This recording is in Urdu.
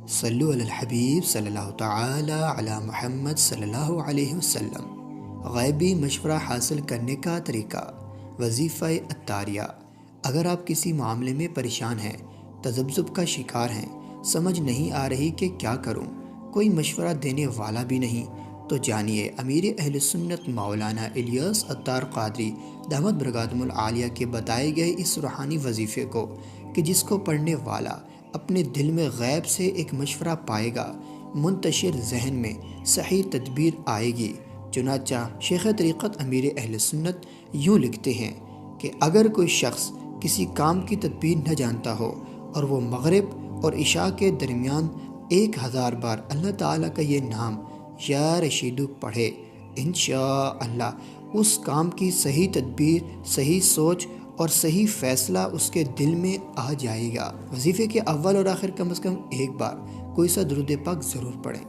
صلو علی الحبیب صلی اللہ تعالی علی محمد صلی اللہ علیہ وسلم۔ غیبی مشورہ حاصل کرنے کا طریقہ۔ وظیفہ التاریہ۔ اگر آپ کسی معاملے میں پریشان ہیں، تذبذب کا شکار ہیں، سمجھ نہیں آ رہی کہ کیا کروں، کوئی مشورہ دینے والا بھی نہیں، تو جانیے امیر اہل سنت مولانا الیاس عطار قادری دامت برکاتہم العالیہ کے بتائے گئے اس روحانی وظیفے کو، کہ جس کو پڑھنے والا اپنے دل میں غیب سے ایک مشورہ پائے گا، منتشر ذہن میں صحیح تدبیر آئے گی۔ چنانچہ شیخ طریقت امیر اہل سنت یوں لکھتے ہیں کہ اگر کوئی شخص کسی کام کی تدبیر نہ جانتا ہو اور وہ مغرب اور عشاء کے درمیان 1000 بار اللہ تعالیٰ کا یہ نام یا رشیدو پڑھے، انشاءاللہ اس کام کی صحیح تدبیر، صحیح سوچ اور صحیح فیصلہ اس کے دل میں آ جائے گا۔ وظیفے کے اول اور آخر کم از کم ایک بار کوئی سا درود پاک ضرور پڑھیں۔